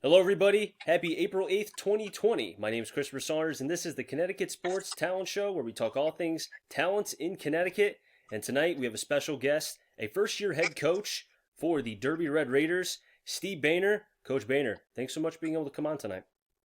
Hello, everybody. Happy April 8th, 2020. My name is Christopher Saunders, and this is the Connecticut Sports Talent Show where we talk all things talents in Connecticut. And tonight we have a special guest, a first year head coach for the Derby Red Raiders, Steve Bainer. Coach Bainer, thanks so much for being able to come on tonight.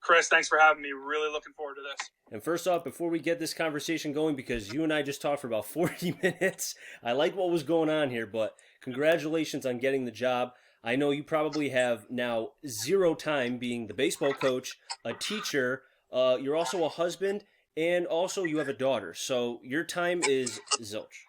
Chris, thanks for having me. Really looking forward to this. And first off, before we get this conversation going, because you and I just talked for about 40 minutes, I like what was going on here, but congratulations on getting the job. I know you probably have now zero time being the baseball coach, a teacher, you're also a husband, and also you have a daughter. So your time is zilch.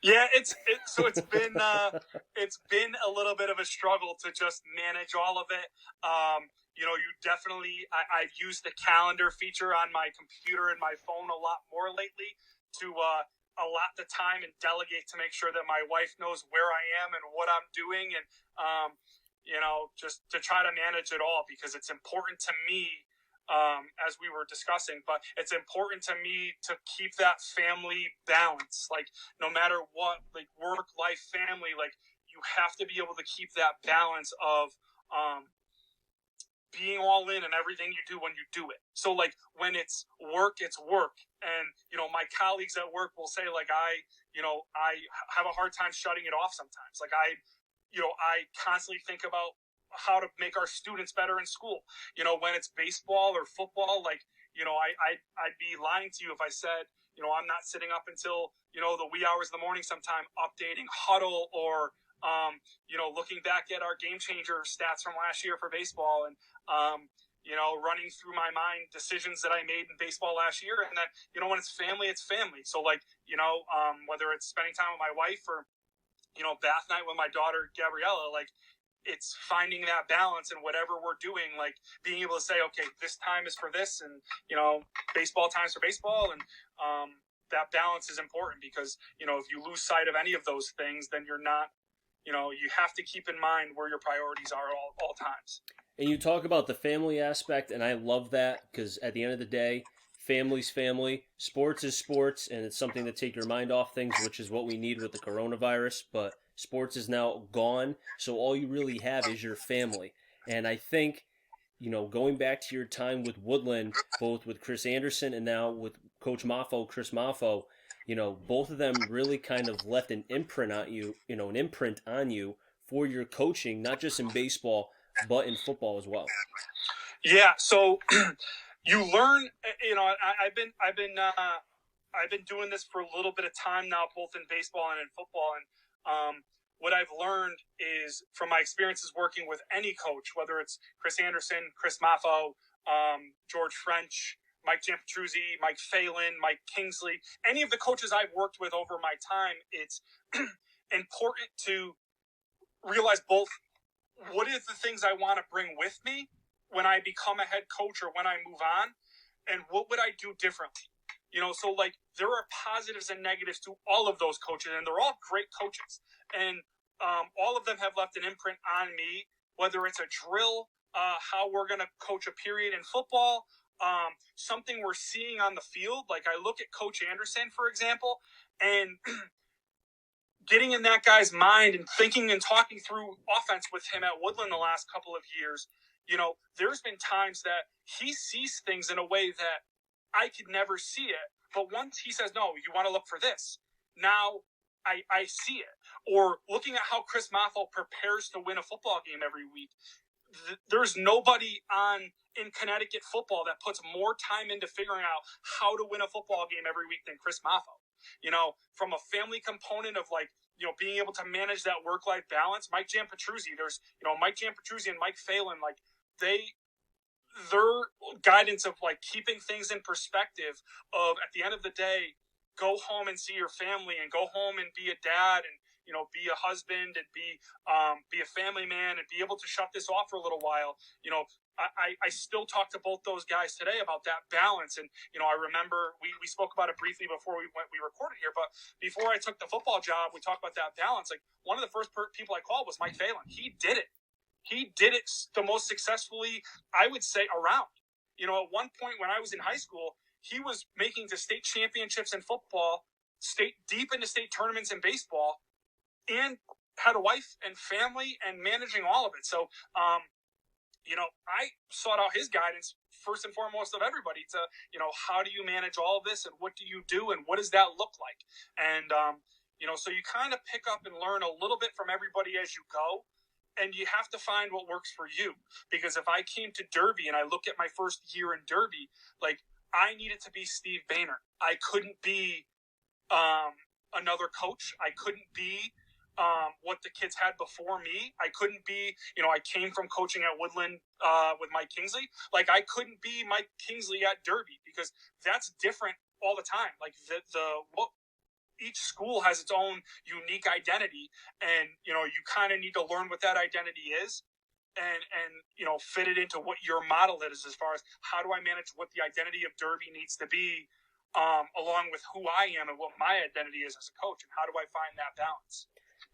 Yeah, it's been a little bit of a struggle to just manage all of it. You definitely I've used the calendar feature on my computer and my phone a lot more lately to allot the time and delegate to make sure that my wife knows where I am and what I'm doing, and just to try to manage it all because it's important to me, as we were discussing, but it's important to me to keep that family balance. Like, no matter what, like work, life, family, like you have to be able to keep that balance of being all in and everything you do when you do it. So like when it's work, and my colleagues at work will say like I have a hard time shutting it off sometimes. Like I constantly think about how to make our students better in school. When it's baseball or football, like, I'd be lying to you if I said, I'm not sitting up until, the wee hours of the morning sometime updating huddle or, looking back at our game changer stats from last year for baseball and, running through my mind decisions that I made in baseball last year. And then, when it's family, it's family. So like, whether it's spending time with my wife or, bath night with my daughter, Gabriella, like, it's finding that balance in whatever we're doing, like being able to say, okay, this time is for this, and baseball time's for baseball, and that balance is important because if you lose sight of any of those things, then you're not, you have to keep in mind where your priorities are all times. And you talk about the family aspect, and I love that because at the end of the day, family's family, sports is sports, and it's something to take your mind off things, which is what we need with the coronavirus. But sports is now gone, so all you really have is your family. And I think, going back to your time with Woodland, both with Chris Anderson and now with Coach Maffo, Chris Maffo, both of them really kind of left an imprint on you, an imprint on you for your coaching, not just in baseball, but in football as well. Yeah, so you learn. I've been doing this for a little bit of time now, both in baseball and in football, and what I've learned is from my experiences working with any coach, whether it's Chris Anderson, Chris Maffo, George French, Mike Giampetruzzi, Mike Phelan, Mike Kingsley, any of the coaches I've worked with over my time, it's important to realize both what is the things I want to bring with me when I become a head coach or when I move on, and what would I do differently? So like there are positives and negatives to all of those coaches, and they're all great coaches, and all of them have left an imprint on me. Whether it's a drill, how we're going to coach a period in football, something we're seeing on the field. Like I look at Coach Anderson, for example, and getting in that guy's mind and thinking and talking through offense with him at Woodland the last couple of years, there's been times that he sees things in a way that I could never see it. But once he says, no, you want to look for this, now I see it. Or looking at how Chris Maffel prepares to win a football game every week. There's nobody in Connecticut football that puts more time into figuring out how to win a football game every week than Chris Maffel. From a family component of like, being able to manage that work-life balance. Mike Giampetruzzi, there's, Mike Giampetruzzi and Mike Phelan, like their guidance of like keeping things in perspective of at the end of the day, go home and see your family and go home and be a dad and, be a husband and be a family man and be able to shut this off for a little while. I still talk to both those guys today about that balance. And, I remember we spoke about it briefly before we recorded here, but before I took the football job, we talked about that balance. Like one of the first people I called was Mike Phelan. He did it. He did it the most successfully, I would say, around. At one point when I was in high school, he was making the state championships in football, deep into state tournaments in baseball, and had a wife and family and managing all of it. So I sought out his guidance first and foremost of everybody to, how do you manage all of this and what do you do and what does that look like? And, so you kind of pick up and learn a little bit from everybody as you go. And you have to find what works for you. Because if I came to Derby and I look at my first year in Derby, like, I needed to be Steve Bainer. I couldn't be another coach. I couldn't be what the kids had before me. I couldn't be, I came from coaching at Woodland with Mike Kingsley. Like, I couldn't be Mike Kingsley at Derby because that's different all the time. Like, what each school has its own unique identity, and you kind of need to learn what that identity is, and fit it into what your model is as far as how do I manage what the identity of Derby needs to be, along with who I am and what my identity is as a coach, and how do I find that balance.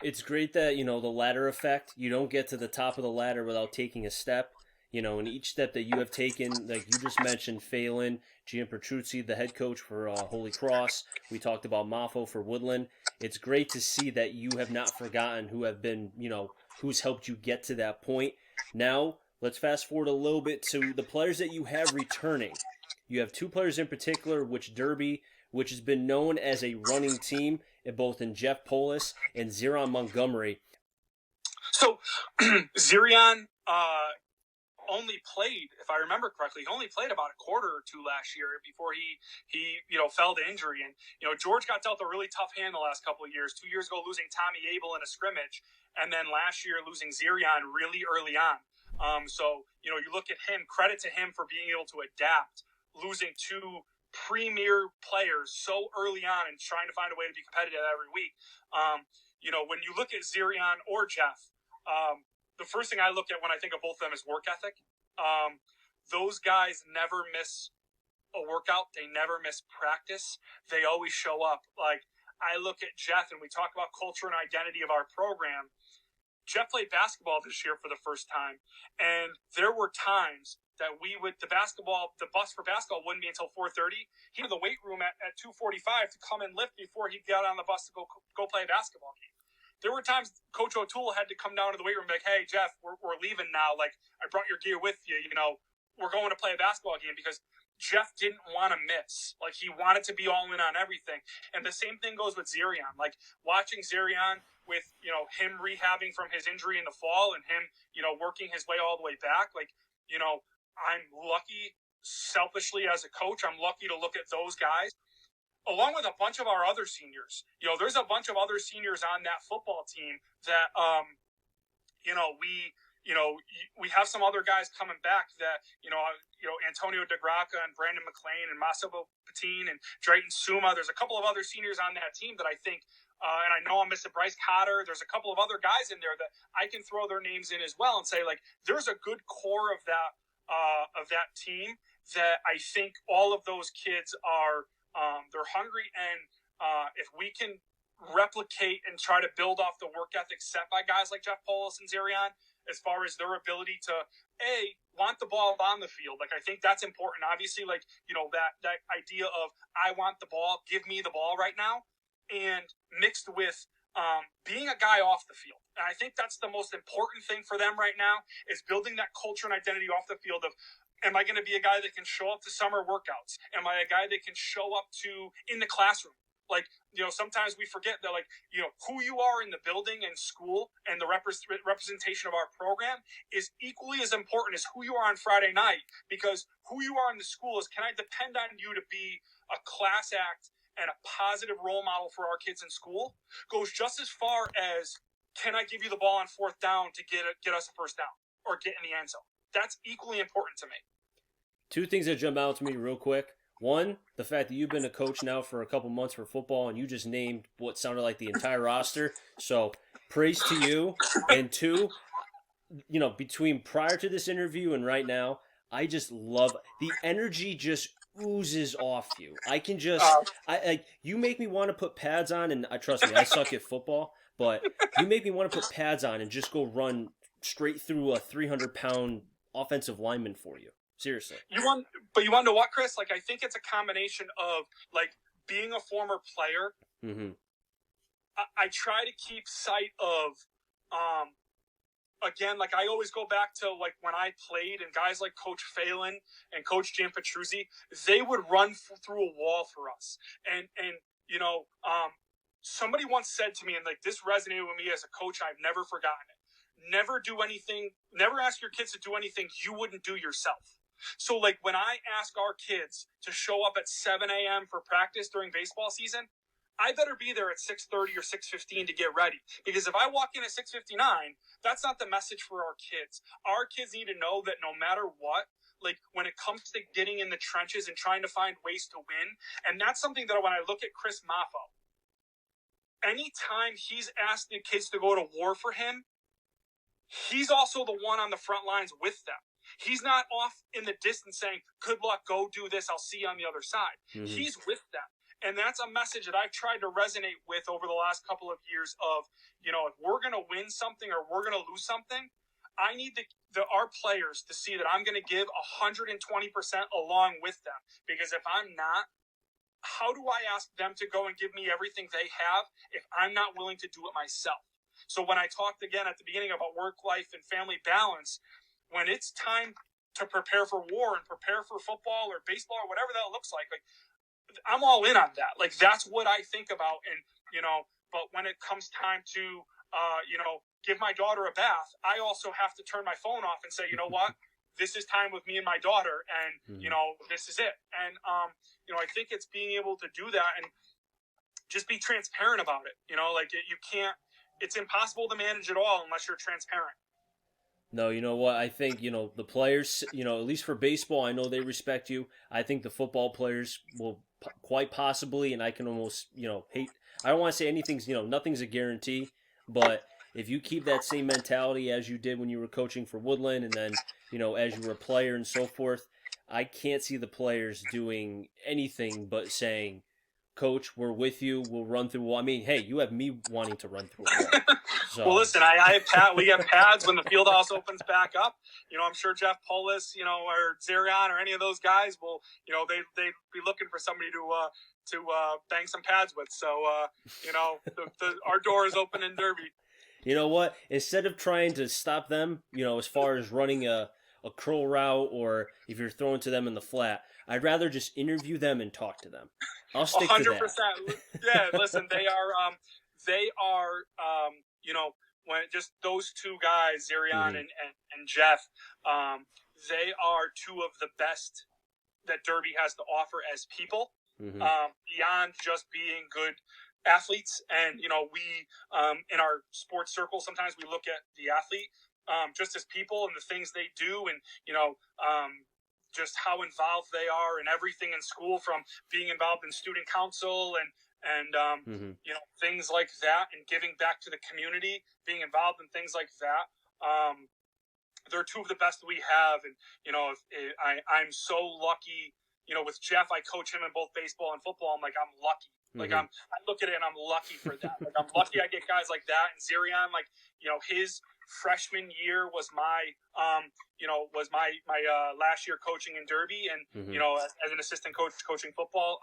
It's great that, the ladder effect, you don't get to the top of the ladder without taking a step. And each step that you have taken, like you just mentioned, Phelan, Gian Petruzzi, the head coach for Holy Cross. We talked about Maffo for Woodland. It's great to see that you have not forgotten who have been, who's helped you get to that point. Now, let's fast forward a little bit to the players that you have returning. You have two players in particular, which Derby, which has been known as a running team, both in Jeff Polis and Ziron Montgomery. So, Zirion only played, if I remember correctly, he only played about a quarter or two last year before he fell to injury. And, George got dealt a really tough hand the last couple of years. 2 years ago, losing Tommy Abel in a scrimmage, and then last year losing Zirion really early on. So, you look at him, credit to him for being able to adapt, losing two premier players so early on and trying to find a way to be competitive every week. When you look at Zirion or Jeff, the first thing I look at when I think of both of them is work ethic. Those guys never miss a workout. They never miss practice. They always show up. Like, I look at Jeff, and we talk about culture and identity of our program. Jeff played basketball this year for the first time, and there were times that the bus for basketball wouldn't be until 4:30. He'd go to the weight room at 2:45 to come and lift before he got on the bus to go play a basketball game. There were times Coach O'Toole had to come down to the weight room and be like, hey, Jeff, we're leaving now. Like, I brought your gear with you. We're going to play a basketball game, because Jeff didn't want to miss. Like, he wanted to be all in on everything. And the same thing goes with Zirion. Like, watching Zirion with, him rehabbing from his injury in the fall and him, working his way all the way back. Like, I'm lucky, selfishly as a coach, I'm lucky to look at those guys, along with a bunch of our other seniors. There's a bunch of other seniors on that football team that, we have some other guys coming back that, Antonio DeGraca and Brandon McLean and Massimo Patine and Drayton Suma. There's a couple of other seniors on that team that I think, and I know I'm missing Bryce Cotter. There's a couple of other guys in there that I can throw their names in as well and say, like, there's a good core of that team that I think all of those kids are, they're hungry, and if we can replicate and try to build off the work ethic set by guys like Jeff Polis and Zirion, as far as their ability to want the ball on the field. Like, I think that's important. Obviously, like, that idea of I want the ball, give me the ball right now, and mixed with being a guy off the field. And I think that's the most important thing for them right now, is building that culture and identity off the field of, am I going to be a guy that can show up to summer workouts? Am I a guy that can show up to in the classroom? Like, sometimes we forget that, like, who you are in the building and school and the representation of our program is equally as important as who you are on Friday night, because who you are in the school is, can I depend on you to be a class act and a positive role model for our kids in school, goes just as far as, can I give you the ball on fourth down to get us a first down or get in the end zone? That's equally important to me. Two things that jump out to me real quick. One, the fact that you've been a coach now for a couple months for football, and you just named what sounded like the entire roster. So, praise to you. And two, between prior to this interview and right now, I just love the energy just oozes off you. I can just, you make me want to put pads on, and trust me, I suck at football, but you make me want to put pads on and just go run straight through a 300-pound offensive lineman for you. Seriously. You want to know what, Chris? Like, I think it's a combination of, like, being a former player. Mm-hmm. I try to keep sight of again, like I always go back to like when I played, and guys like Coach Phelan and Coach Jim Petruzzi, they would run through a wall for us. And you know, somebody once said to me, and like this resonated with me as a coach, I've never forgotten it. Never do anything, never ask your kids to do anything you wouldn't do yourself. So like when I ask our kids to show up at 7 a.m. for practice during baseball season, I better be there at 6:30 or 6:15 to get ready. Because if I walk in at 6:59, that's not the message for our kids. Our kids need to know that no matter what, like when it comes to getting in the trenches and trying to find ways to win, and that's something that when I look at Chris Maffo, anytime he's asked the kids to go to war for him, he's also the one on the front lines with them. He's not off in the distance saying, good luck, go do this, I'll see you on the other side. Mm-hmm. He's with them. And that's a message that I've tried to resonate with over the last couple of years of, you know, if we're going to win something or we're going to lose something, I need our players to see that I'm going to give 120% along with them. Because if I'm not, how do I ask them to go and give me everything they have if I'm not willing to do it myself? So when I talked again at the beginning about work life and family balance, when it's time to prepare for war and prepare for football or baseball or whatever that looks like I'm all in on that. Like, that's what I think about. And, you know, but when it comes time to, you know, give my daughter a bath, I also have to turn my phone off and say, you know what, this is time with me and my daughter. And, you know, this is it. And, you know, I think it's being able to do that and just be transparent about it. You know, like you can't, it's impossible to manage it all unless you're transparent. No, you know what? I think, you know, the players, you know, at least for baseball, I know they respect you. I think the football players will quite possibly, and I can almost, you know, I don't want to say anything's, you know, nothing's a guarantee, but if you keep that same mentality as you did when you were coaching for Woodland and then, you know, as you were a player and so forth, I can't see the players doing anything but saying, Coach, we're with you. We'll run through. Well, I mean, hey, you have me wanting to run through a wall. So. Well, listen, we have pads when the field house opens back up. You know, I'm sure Jeff Polis, you know, or Zerion or any of those guys will, you know, they'd be looking for somebody to bang some pads with. So, you know, our door is open in Derby. You know what? Instead of trying to stop them, you know, as far as running a curl route or if you're throwing to them in the flat, I'd rather just interview them and talk to them. I'll stick 100%. To that. Yeah, listen, they are, you know, when just those two guys, Zerion and Jeff, they are two of the best that Derby has to offer as people, beyond just being good athletes. And, you know, we, in our sports circle, sometimes we look at the athlete, just as people and the things they do and, you know, just how involved they are in everything in school, from being involved in student council and you know, things like that, and giving back to the community, being involved in things like that. They're two of the best we have. And, you know, I'm so lucky, you know, with Jeff, I coach him in both baseball and football. I'm like, I'm lucky. Like I look at it and I'm lucky for that. Like I'm lucky I get guys like that. And Zerion, like, you know, his freshman year was my last year coaching in Derby, and you know, as an assistant coach coaching football,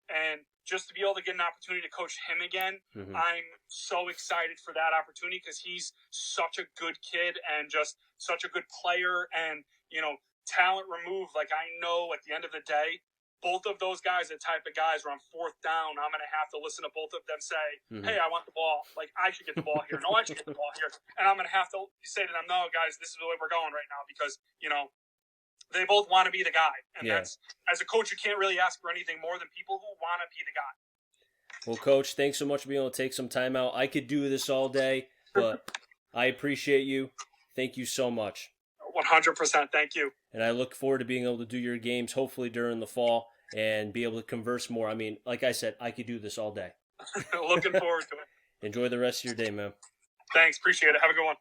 and just to be able to get an opportunity to coach him again, I'm so excited for that opportunity because he's such a good kid and just such a good player, and, you know, talent removed. Like, I know at the end of the day, both of those guys are the type of guys where I'm fourth down, I'm going to have to listen to both of them say, hey, I want the ball. Like, I should get the ball here. No, I should get the ball here. And I'm going to have to say to them, no, guys, this is the way we're going right now, because, you know, they both want to be the guy. And that's, as a coach, you can't really ask for anything more than people who want to be the guy. Well, Coach, thanks so much for being able to take some time out. I could do this all day, but I appreciate you. Thank you so much. 100%. Thank you. And I look forward to being able to do your games, hopefully during the fall, and be able to converse more. I mean, like I said, I could do this all day. Looking forward to it. Enjoy the rest of your day, man. Thanks. Appreciate it. Have a good one.